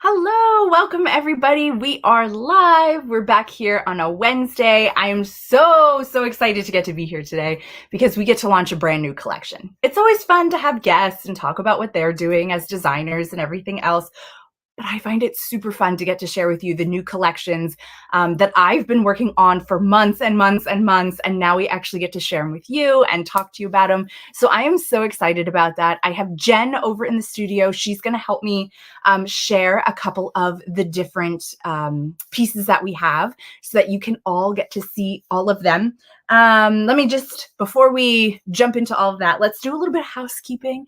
Hello, welcome everybody. We are live. We're back here on a Wednesday. I am so excited to get to be here today because we get to launch a brand new collection. It's always fun to have guests and talk about what they're doing as designers and everything else. But I find it super fun to get to share with you the new collections that I've been working on for months and months and months, and now we actually get to share them with you and talk to you about them. So I am so excited about that. I have Jen over in the studio. She's going to help me share a couple of the different pieces that we have so that you can all get to see all of them. Let me just, before we jump into all of that, let's do a little bit of housekeeping.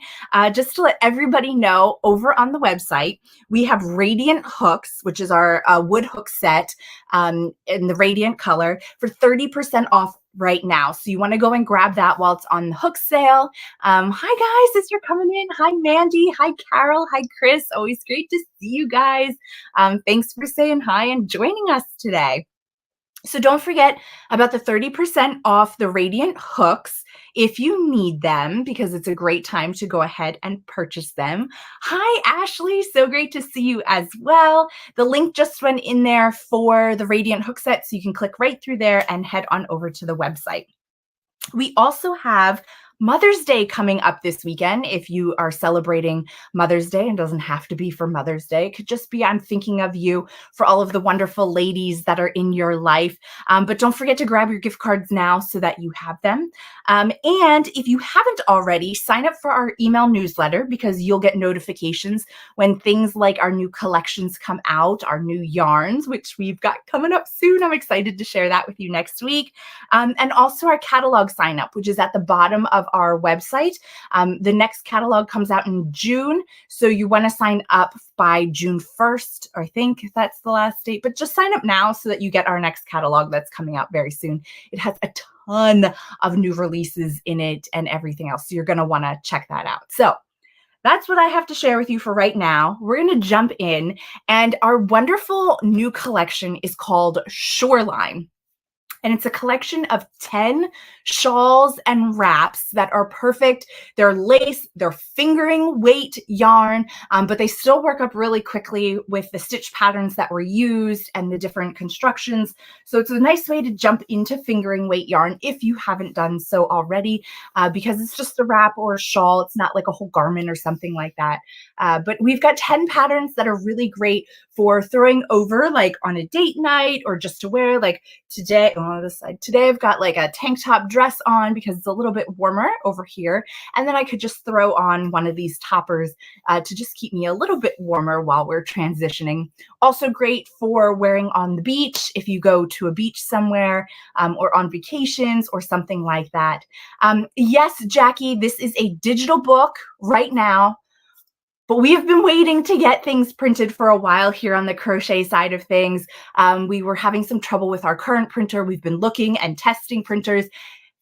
Just to let everybody know, over on the website, we have Radiant Hooks, which is our wood hook set in the Radiant color for 30% off right now. So you want to go and grab that while it's on the hook sale. Hi guys, as you're coming in. Hi Mandy. Hi Carol. Hi Chris. Always great to see you guys. Thanks for saying hi and joining us today. So don't forget about the 30% off the Radiant hooks if you need them, because it's a great time to go ahead and purchase them. Hi, Ashley. So great to see you as well. The link just went in there for the Radiant hook set, so you can click right through there and head on over to the website. We also have Mother's Day coming up this weekend. If you are celebrating Mother's Day, and doesn't have to be for Mother's Day, it could just be I'm thinking of you for all of the wonderful ladies that are in your life. But don't forget to grab your gift cards now so that you have them. And if you haven't already, sign up for our email newsletter because you'll get notifications when things like our new collections come out, our new yarns, which we've got coming up soon. I'm excited to share that with you next week. And also our catalog sign up, which is at the bottom of our website. The next catalog comes out in June, so you want to sign up by June 1st, or I think that's the last date, but just sign up now so that you get our next catalog that's coming out very soon. It has a ton of new releases in it and everything else, so you're going to want to check that out. So that's what I have to share with you for right now. We're going to jump in, and our wonderful new collection is called Shoreline. And it's a collection of 10 shawls and wraps that are perfect. They're lace, they're fingering weight yarn, but they still work up really quickly with the stitch patterns that were used and the different constructions. So it's a nice way to jump into fingering weight yarn if you haven't done so already, because it's just a wrap or a shawl. It's not like a whole garment or something like that. But we've got 10 patterns that are really great for throwing over like on a date night or just to wear like today. On this side today I've got like a tank top dress on because it's a little bit warmer over here, and then I could just throw on one of these toppers to just keep me a little bit warmer while we're transitioning. Also great for wearing on the beach if you go to a beach somewhere, or on vacations or something like that. Yes, Jackie, this is a digital book right now, but we have been waiting to get things printed for a while here on the crochet side of things. We were having some trouble with our current printer. We've been looking and testing printers.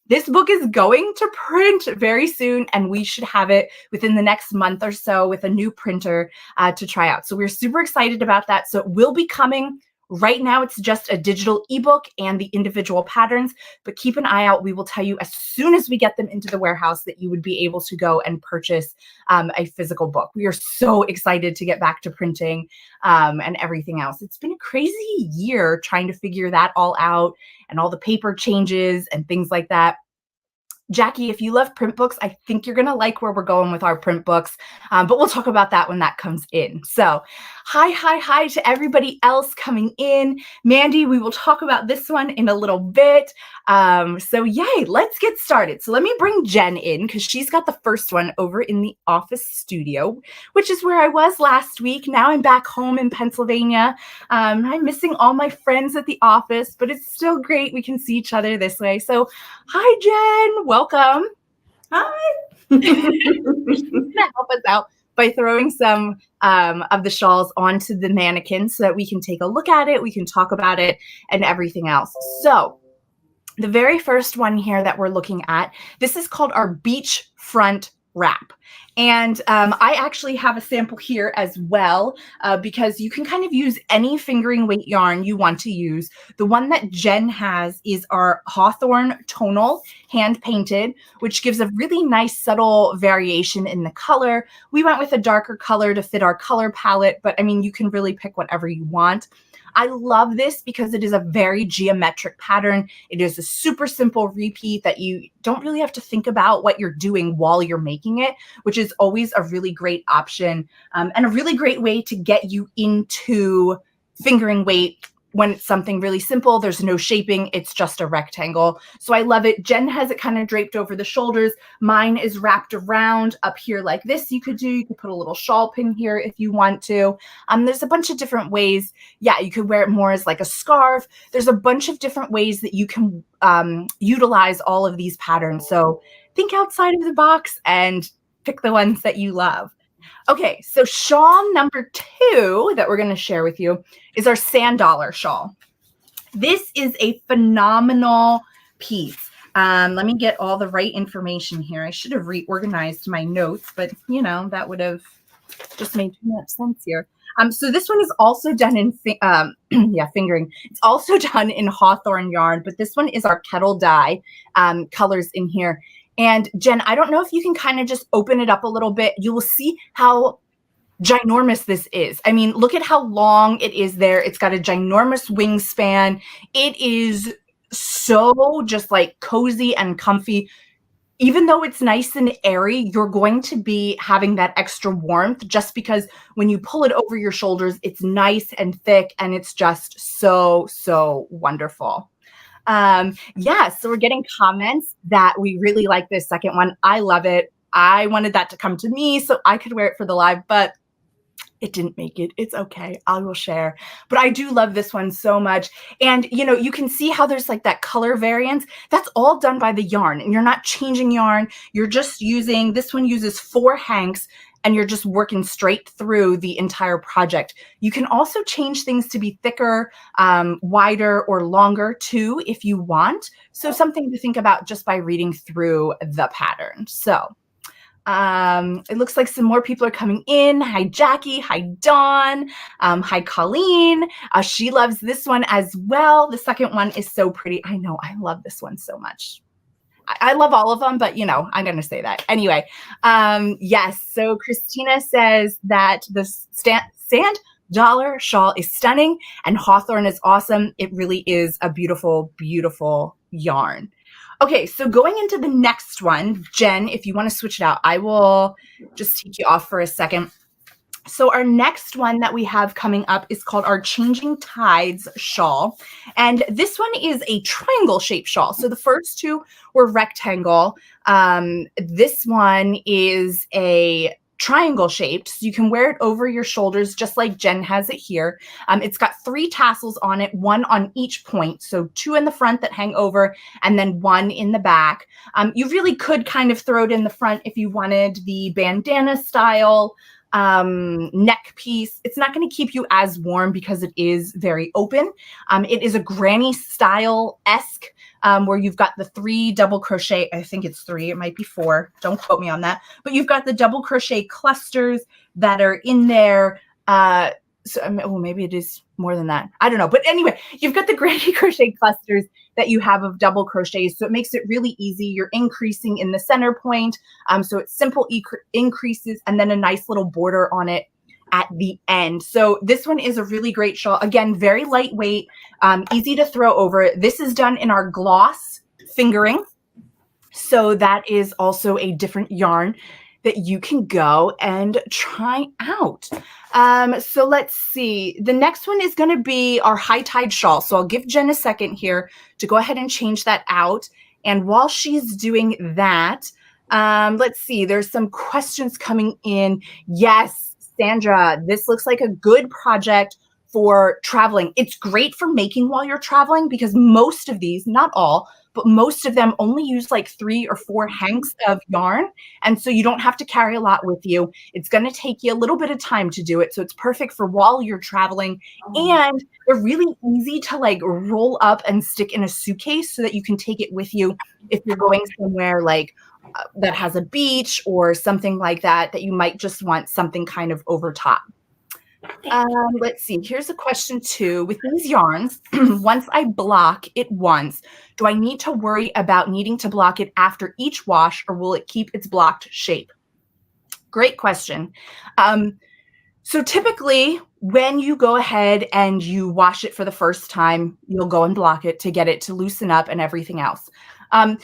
This book is going to print very soon, and we should have it within the next month or so with a new printer to try out. So we're super excited about that. So it will be coming. Right now, it's just a digital ebook and the individual patterns, but keep an eye out. We will tell you as soon as we get them into the warehouse that you would be able to go and purchase a physical book. We are so excited to get back to printing and everything else. It's been a crazy year trying to figure that all out and all the paper changes and things like that. Jackie, if you love print books, I think you're going to like where we're going with our print books, but we'll talk about that when that comes in. So hi to everybody else coming in. Mandy, we will talk about this one in a little bit. So yay, let's get started. So let me bring Jen in because she's got the first one over in the office studio, which is where I was last week. Now I'm back home in Pennsylvania. I'm missing all my friends at the office, but it's still great. We can see each other this way. So hi, Jen. Welcome. Hi. She's gonna help us out by throwing some of the shawls onto the mannequin so that we can take a look at it, we can talk about it, and everything else. So the very first one here that we're looking at, this is called our beachfront Wrap. And I actually have a sample here as well because you can kind of use any fingering weight yarn you want to use. The one that Jen has is our Hawthorne Tonal hand painted, which gives a really nice subtle variation in the color. We went with a darker color to fit our color palette, but I mean, you can really pick whatever you want. I love this because it is a very geometric pattern. It is a super simple repeat that you don't really have to think about what you're doing while you're making it, which is always a really great option and a really great way to get you into fingering weight when it's something really simple. There's no shaping, it's just a rectangle. So I love it. Jen has it kind of draped over the shoulders. Mine is wrapped around up here like this. You could put a little shawl pin here if you want to. There's a bunch of different ways. Yeah, you could wear it more as like a scarf. There's a bunch of different ways that you can utilize all of these patterns. So think outside of the box and pick the ones that you love. Okay, so shawl number 2 that we're going to share with you is our Sand Dollar shawl. This is a phenomenal piece. Let me get all the right information here. I should have reorganized my notes, but you know, that would have just made too much sense here. So this one is also done in fingering. It's also done in Hawthorne yarn, but this one is our kettle dye colors in here. And Jen, I don't know if you can kind of just open it up a little bit. You will see how ginormous this is. I mean, look at how long it is there. It's got a ginormous wingspan. It is so just like cozy and comfy. Even though it's nice and airy, you're going to be having that extra warmth just because when you pull it over your shoulders, it's nice and thick and it's just so, so wonderful. Yeah, so we're getting comments that we really like this second one. I love it. I wanted that to come to me so I could wear it for the live, but it didn't make it. It's okay. I will share. But I do love this one so much. And, you know, you can see how there's like that color variance. That's all done by the yarn. And you're not changing yarn. You're just using, this one uses 4 hanks, and you're just working straight through the entire project. You can also change things to be thicker, wider, or longer too, if you want. So something to think about just by reading through the pattern. So it looks like some more people are coming in. Hi, Jackie. Hi, Dawn. Hi, Colleen. She loves this one as well. The second one is so pretty. I know. I love this one so much. I love all of them, but you know, I'm going to say that. Anyway, yes. So Christina says that the Sand Dollar shawl is stunning and Hawthorne is awesome. It really is a beautiful, beautiful yarn. Okay, so going into the next one, Jen, if you want to switch it out, I will just take you off for a second. So our next one that we have coming up is called our Changing Tides shawl. And this one is a triangle shaped shawl. So the first 2 were rectangle. This one is a triangle shaped. So you can wear it over your shoulders just like Jen has it here. It's got 3 tassels on it, 1 on each point. So 2 in the front that hang over and then 1 in the back. You really could kind of throw it in the front if you wanted the bandana style neck piece. It's not going to keep you as warm because it is very open. It is a granny style-esque where you've got the 3 double crochet. I think it's 3. It might be 4. Don't quote me on that. But you've got the double crochet clusters that are in there. So maybe it is more than that. I don't know. But anyway, you've got the granny crochet clusters that you have of double crochets. So it makes it really easy. You're increasing in the center point. So it's simple increases and then a nice little border on it at the end. So this one is a really great shawl. Again, very lightweight, easy to throw over. This is done in our gloss fingering. So that is also a different yarn that you can go and try out. So let's see. The next one is going to be our High Tide shawl. So I'll give Jen a second here to go ahead and change that out. And while she's doing that, let's see. There's some questions coming in. Yes, Sandra, this looks like a good project for traveling. It's great for making while you're traveling because most of these, not all, but most of them only use like 3 or 4 hanks of yarn. And so you don't have to carry a lot with you. It's going to take you a little bit of time to do it. So it's perfect for while you're traveling. And they're really easy to like roll up and stick in a suitcase so that you can take it with you if you're going somewhere like that has a beach or something like that, that you might just want something kind of over top. Let's see. Here's a question too. With these yarns, once I block it once, do I need to worry about needing to block it after each wash, or will it keep its blocked shape? Great question. So typically when you go ahead and you wash it for the first time, you'll go and block it to get it to loosen up and everything else.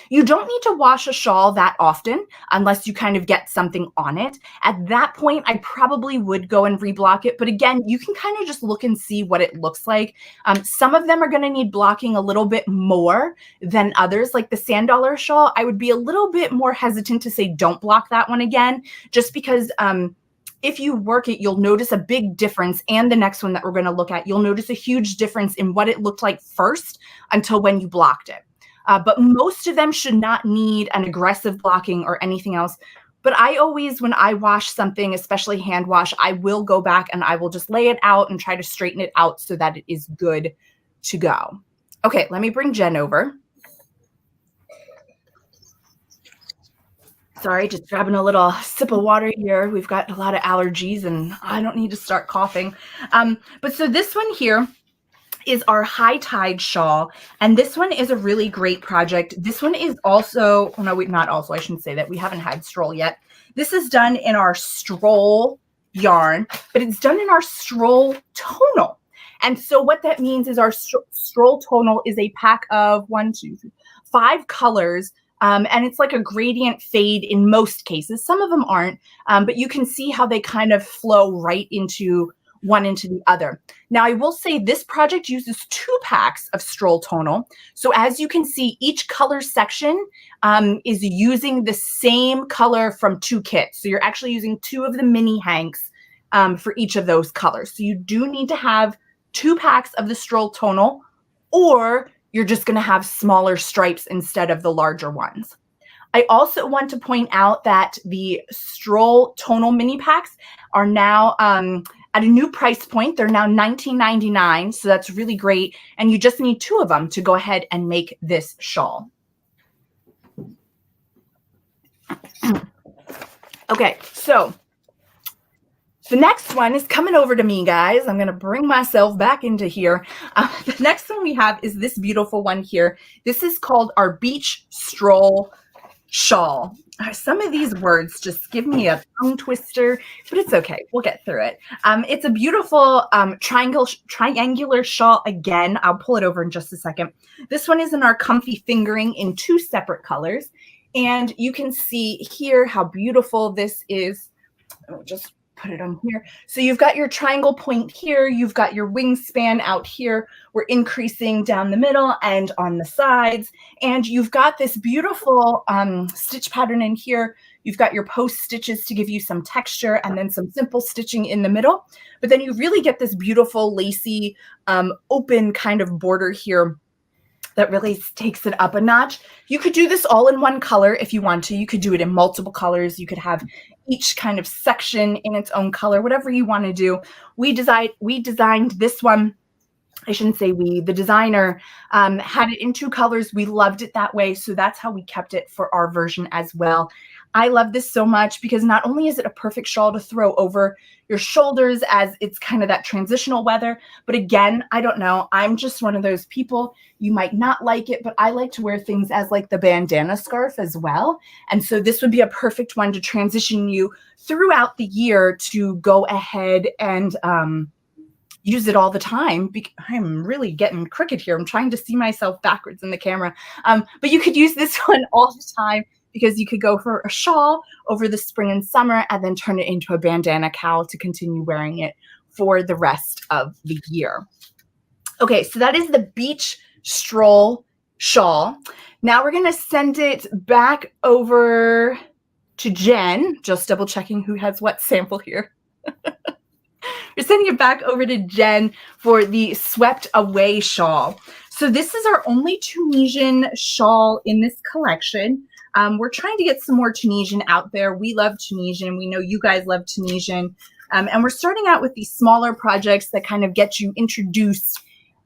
You don't need to wash a shawl that often unless you kind of get something on it. At that point, I probably would go and reblock it. But again, you can kind of just look and see what it looks like. Some of them are going to need blocking a little bit more than others. Like the sand dollar shawl, I would be a little bit more hesitant to say don't block that one again, just because if you work it, you'll notice a big difference. And the next one that we're going to look at, you'll notice a huge difference in what it looked like first until when you blocked it. But most of them should not need an aggressive blocking or anything else. But I always, when I wash something, especially hand wash, I will go back and I will just lay it out and try to straighten it out so that it is good to go. Okay, let me bring Jen over. Sorry, just grabbing a little sip of water here. We've got a lot of allergies and I don't need to start coughing. But so this one here is our high tide shawl, and this one is a really great project. This one is also, oh no, not also, I shouldn't say that, we haven't had Stroll yet. This is done in our Stroll yarn, but it's done in our Stroll tonal. And so what that means is our Stroll tonal is a pack of 5 colors, and it's like a gradient fade in most cases. Some of them aren't, but you can see how they kind of flow right into one into the other. Now, I will say this project uses 2 packs of Stroll tonal. So as you can see, each color section is using the same color from 2 kits. So you're actually using 2 of the mini hanks for each of those colors. So you do need to have 2 packs of the Stroll tonal, or you're just going to have smaller stripes instead of the larger ones. I also want to point out that the Stroll tonal mini packs are now at a new price point. They're now $19.99, so that's really great. And you just need 2 of them to go ahead and make this shawl. Okay, so the next one is coming over to me, guys. I'm going to bring myself back into here. The next one we have is this beautiful one here. This is called our Beach Stroll Shawl. Some of these words just give me a tongue twister, but it's okay. We'll get through it. It's a beautiful triangular shawl. Again, I'll pull it over in just a second. This one is in our comfy fingering in 2 separate colors. And you can see here how beautiful this is. I'll just put it on here. So you've got your triangle point here. You've got your wingspan out here. We're increasing down the middle and on the sides. And you've got this beautiful stitch pattern in here. You've got your post stitches to give you some texture and then some simple stitching in the middle. But then you really get this beautiful lacy open kind of border here that really takes it up a notch. You could do this all in one color if you want to. You could do it in multiple colors. You could have each kind of section in its own color, whatever you want to do. We designed this one. I shouldn't say we, the designer had it in 2 colors. We loved it that way. So that's how we kept it for our version as well. I love this so much because not only is it a perfect shawl to throw over your shoulders as it's kind of that transitional weather, but again, I don't know, I'm just one of those people, you might not like it, but I like to wear things as like the bandana scarf as well. And so this would be a perfect one to transition you throughout the year to go ahead and use it all the time. I'm really getting crooked here. I'm trying to see myself backwards in the camera. But you could use this one all the time, because you could go for a shawl over the spring and summer and then turn it into a bandana cowl to continue wearing it for the rest of the year. Okay, so that is the Beach Stroll shawl. Now we're going to send it back over to Jen, just double checking who has what sample here. We're sending it back over to Jen for the Swept Away shawl. So this is our only Tunisian shawl in this collection. We're trying to get some more Tunisian out there. We love Tunisian. We know you guys love Tunisian. And we're starting out with these smaller projects that kind of get you introduced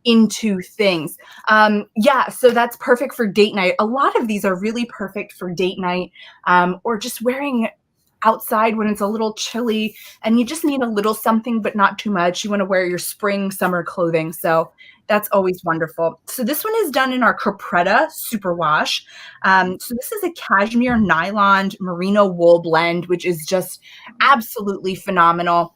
into things. Yeah, so that's perfect for date night. A lot of these are really perfect for date night, or just wearing outside when it's a little chilly and you just need a little something, but not too much. You want to wear your spring, summer clothing. So that's always wonderful. So this one is done in our Capretta Superwash. So this is a cashmere nylon merino wool blend, which is just absolutely phenomenal.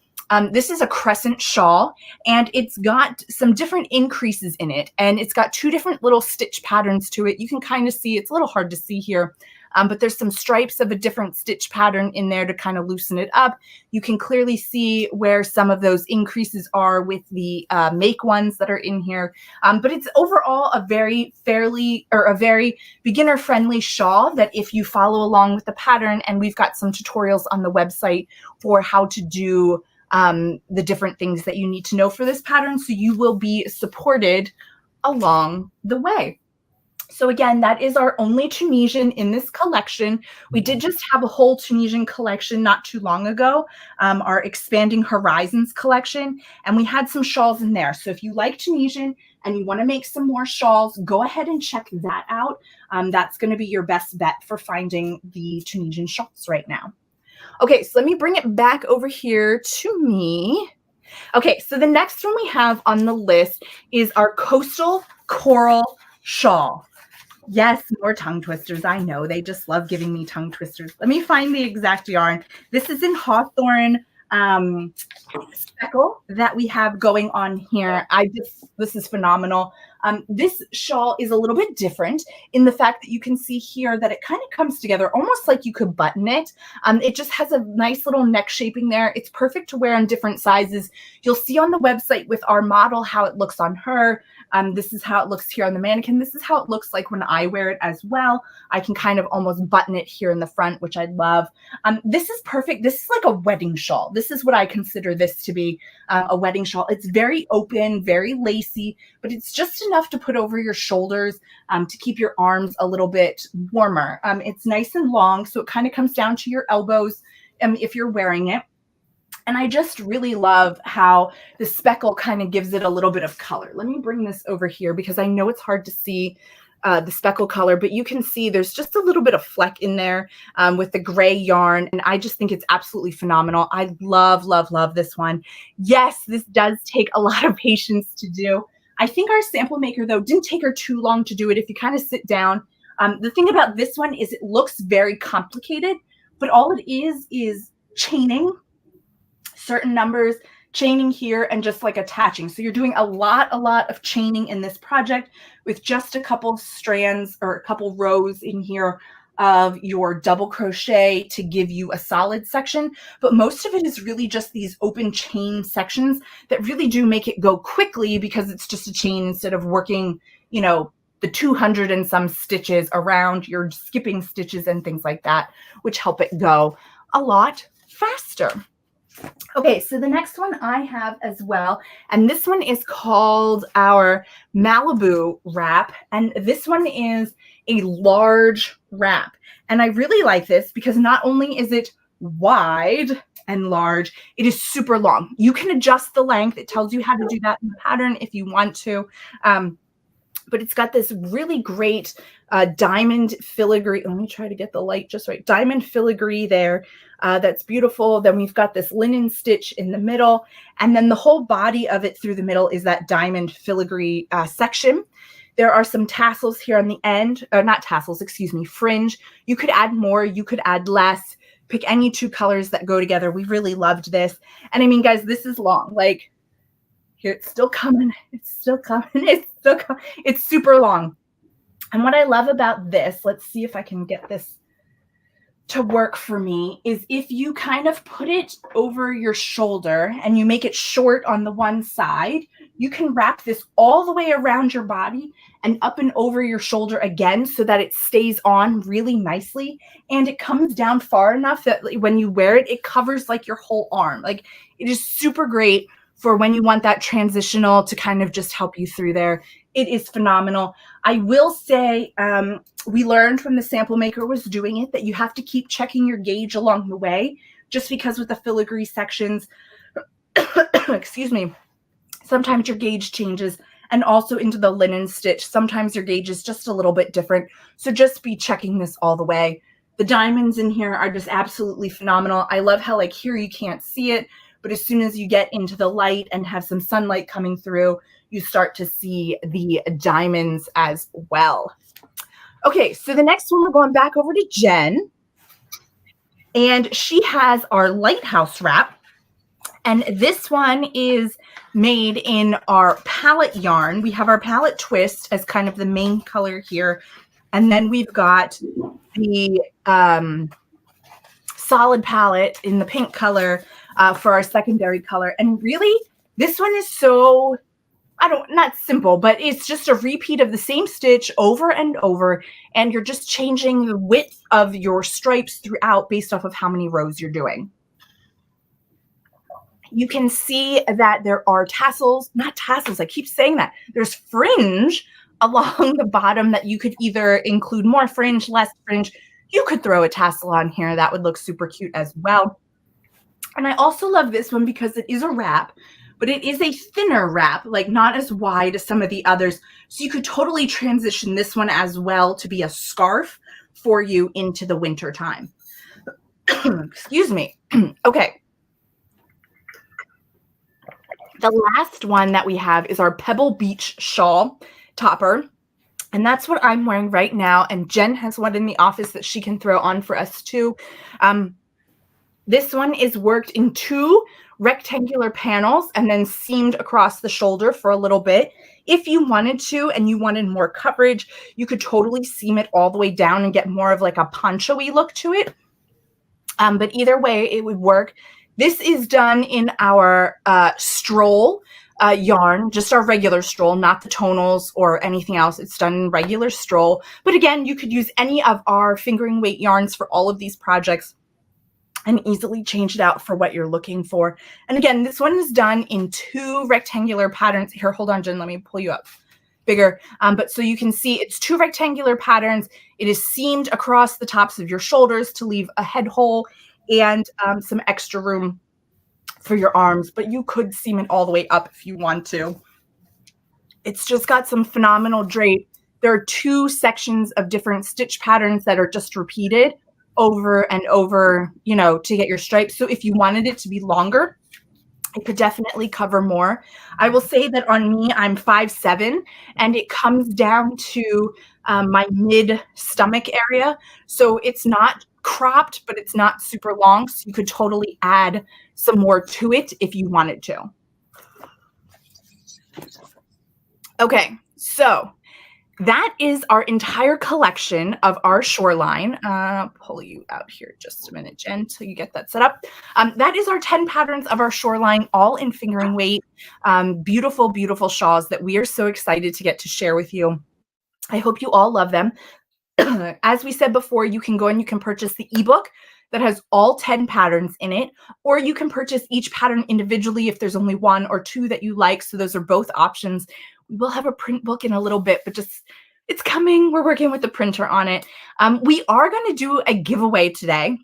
This is a crescent shawl, and it's got some different increases in it, and it's got two different little stitch patterns to it. You can kind of see, it's a little hard to see here, but there's some stripes of a different stitch pattern in there to kind of loosen it up. You can clearly see where some of those increases are with the make ones that are in here. But it's overall a very beginner friendly shawl that if you follow along with the pattern, and we've got some tutorials on the website for how to do the different things that you need to know for this pattern, so you will be supported along the way. So again, that is our only Tunisian in this collection. We did just have a whole Tunisian collection not too long ago, our Expanding Horizons collection, and we had some shawls in there. So if you like Tunisian and you want to make some more shawls, go ahead and check that out. That's going to be your best bet for finding the Tunisian shawls right now. Okay, so let me bring it back over here to me. Okay, so the next one we have on the list is our Coastal Coral Shawl. Yes, more tongue twisters. I know, they just love giving me tongue twisters. Let me find the exact yarn. This is in Hawthorne speckle that we have going on here. This is phenomenal. This shawl is a little bit different in the fact that you can see here that it kind of comes together almost like you could button it. It just has a nice little neck shaping there. It's perfect to wear on different sizes. You'll see on the website with our model how it looks on her. This is how it looks here on the mannequin. This is how it looks like when I wear it as well. I can kind of almost button it here in the front, which I love. This is perfect. This is like a wedding shawl. This is what I consider this to be, a wedding shawl. It's very open, very lacy, but it's just enough to put over your shoulders to keep your arms a little bit warmer. It's nice and long, so it kind of comes down to your elbows if you're wearing it. And I just really love how the speckle kind of gives it a little bit of color. Let me bring this over here because I know it's hard to see the speckle color, but you can see there's just a little bit of fleck in there with the gray yarn. And I just think it's absolutely phenomenal. I love, love, love this one. Yes, this does take a lot of patience to do. I think our sample maker, though, didn't take her too long to do it. If you kind of sit down, the thing about this one is it looks very complicated, but all it is chaining certain numbers, chaining here, and just like attaching. So you're doing a lot of chaining in this project with just a couple strands or a couple rows in here of your double crochet to give you a solid section. But most of it is really just these open chain sections that really do make it go quickly because it's just a chain instead of working, you know, the 200 and some stitches around. You're skipping stitches and things like that, which help it go a lot faster. Okay, so the next one I have as well, and this one is called our Malibu Wrap, and this one is a large wrap. And I really like this because not only is it wide and large, it is super long. You can adjust the length. It tells you how to do that in the pattern if you want to. But it's got this really great diamond filigree. Let me try to get the light just right. Diamond filigree there. That's beautiful. Then we've got this linen stitch in the middle. And then the whole body of it through the middle is that diamond filigree section. There are some tassels here on the end. Not tassels, excuse me, fringe. You could add more. You could add less. Pick any two colors that go together. We really loved this. And I mean, guys, this is long. Like, here, it's still coming. It's still coming. It's still coming. It's super long. And what I love about this, let's see if I can get this to work for me, is if you kind of put it over your shoulder and you make it short on the one side, you can wrap this all the way around your body and up and over your shoulder again so that it stays on really nicely. And it comes down far enough that when you wear it, it covers like your whole arm. Like, it is super great for when you want that transitional to kind of just help you through there. It is phenomenal. I will say we learned when the sample maker was doing it that you have to keep checking your gauge along the way, just because with the filigree sections, excuse me, sometimes your gauge changes and also into the linen stitch. Sometimes your gauge is just a little bit different, so just be checking this all the way. The diamonds in here are just absolutely phenomenal. I love how like here you can't see it, but as soon as you get into the light and have some sunlight coming through, you start to see the diamonds as well. Okay, so the next one, we're going back over to Jen, and she has our Lighthouse Wrap. And this one is made in our palette yarn. We have our palette twist as kind of the main color here. And then we've got the solid palette in the pink color for our secondary color. And really, this one is so, not simple, but it's just a repeat of the same stitch over and over. And you're just changing the width of your stripes throughout based off of how many rows you're doing. You can see that there are tassels, not tassels, I keep saying that. There's fringe along the bottom that you could either include more fringe, less fringe. You could throw a tassel on here. That would look super cute as well. And I also love this one because it is a wrap, but it is a thinner wrap, like not as wide as some of the others. So you could totally transition this one as well to be a scarf for you into the winter time. Excuse me. Okay. The last one that we have is our Pebble Beach shawl topper. And that's what I'm wearing right now. And Jen has one in the office that she can throw on for us too. This one is worked in 2 rectangular panels and then seamed across the shoulder for a little bit. If you wanted to and you wanted more coverage, you could totally seam it all the way down and get more of like a poncho-y look to it. But either way, it would work. This is done in our Stroll yarn, just our regular Stroll, not the tonals or anything else. It's done in regular Stroll. But again, you could use any of our fingering weight yarns for all of these projects and easily change it out for what you're looking for. And again, this one is done in 2 rectangular patterns. Here, hold on, Jen, let me pull you up bigger. But so you can see it's 2 rectangular patterns. It is seamed across the tops of your shoulders to leave a head hole and some extra room for your arms, but you could seam it all the way up if you want to. It's just got some phenomenal drape. There are 2 sections of different stitch patterns that are just repeated over and over, you know, to get your stripes. So if you wanted it to be longer, it could definitely cover more. I will say that on me, I'm 5'7", and it comes down to my mid-stomach area. So it's not cropped, but it's not super long. So you could totally add some more to it if you wanted to. Okay, so that is our entire collection of our shoreline. I'll pull you out here just a minute, Jen, till you get that set up. That is our 10 patterns of our shoreline, all in fingering weight. Beautiful, beautiful shawls that we are so excited to get to share with you. I hope you all love them. As we said before, you can go and you can purchase the ebook that has all 10 patterns in it, or you can purchase each pattern individually if there's only 1 or 2 that you like. So those are both options. We will have a print book in a little bit, but just it's coming. We're working with the printer on it. We are going to do a giveaway today,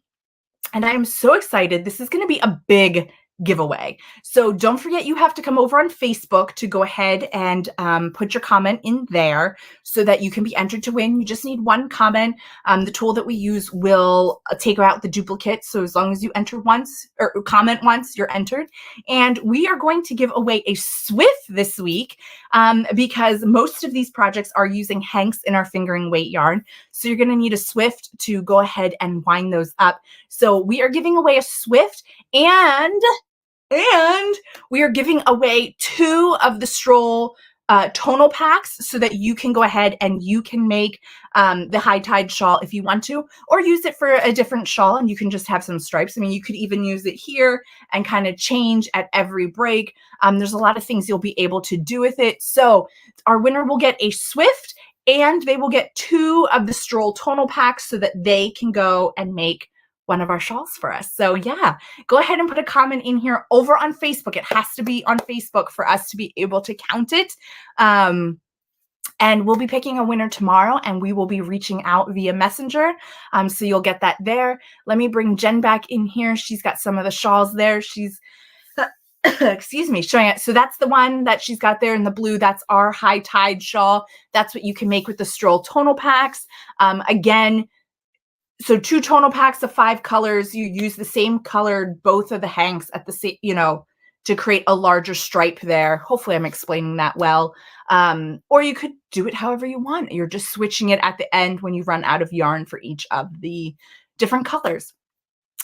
and I am so excited. This is going to be a big giveaway. So don't forget, you have to come over on Facebook to go ahead and put your comment in there so that you can be entered to win. You just need 1 comment. The tool that we use will take out the duplicate. So as long as you enter once or comment once, you're entered. And we are going to give away a Swift this week because most of these projects are using hanks in our fingering weight yarn. So you're going to need a Swift to go ahead and wind those up. So we are giving away a Swift, and we are giving away 2 of the Stroll tonal packs so that you can go ahead and you can make the high tide shawl if you want to, or use it for a different shawl and you can just have some stripes. I mean, you could even use it here and kind of change at every break. There's a lot of things you'll be able to do with it. So our winner will get a Swift, and they will get 2 of the Stroll tonal packs so that they can go and make one of our shawls for us. So yeah, go ahead and put a comment in here over on Facebook. It has to be on Facebook for us to be able to count it. And we'll be picking a winner tomorrow, and we will be reaching out via Messenger. So you'll get that there. Let me bring Jen back in here. She's got some of the shawls there. She's excuse me, showing it. So that's the one that she's got there in the blue. That's our high tide shawl. That's what you can make with the Stroll tonal packs. Again, so 2 tonal packs of 5 colors. You use the same colored, both of the hanks at the same, to create a larger stripe there. Hopefully I'm explaining that well. Or you could do it however you want. You're just switching it at the end when you run out of yarn for each of the different colors.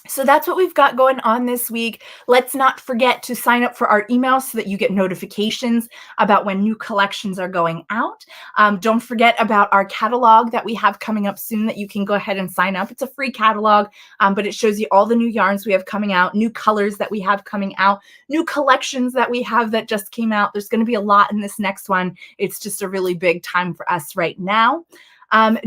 So that's what we've got going on this week. Let's not forget to sign up for our emails so that you get notifications about when new collections are going out. Don't forget about our catalog that we have coming up soon that you can go ahead and sign up. It's a free catalog, but it shows you all the new yarns we have coming out, new colors that we have coming out, new collections that we have that just came out. There's going to be a lot in this next one. It's just a really big time for us right now.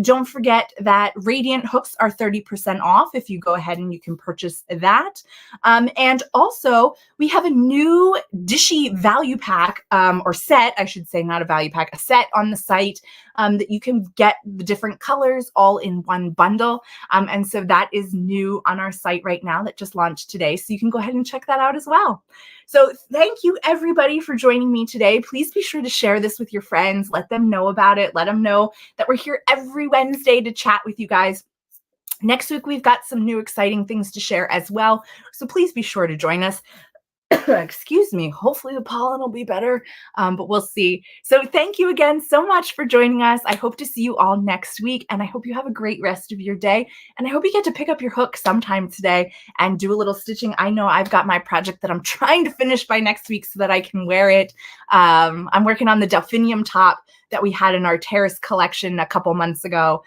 Don't forget that Radiant hooks are 30% off if you go ahead and you can purchase that. And also, we have a new Dishy value pack, or set, I should say, not a value pack, a set on the site that you can get the different colors all in one bundle. And so that is new on our site right now that just launched today. So you can go ahead and check that out as well. So thank you everybody for joining me today. Please be sure to share this with your friends. Let them know about it. Let them know that we're here every Wednesday to chat with you guys. Next week, we've got some new exciting things to share as well. So please be sure to join us. Excuse me. Hopefully the pollen will be better, but we'll see. So thank you again so much for joining us. I hope to see you all next week, and I hope you have a great rest of your day. And I hope you get to pick up your hook sometime today and do a little stitching. I know I've got my project that I'm trying to finish by next week so that I can wear it. I'm working on the delphinium top that we had in our terrace collection a couple months ago.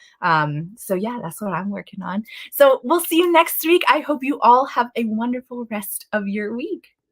So yeah, that's what I'm working on. So we'll see you next week. I hope you all have a wonderful rest of your week.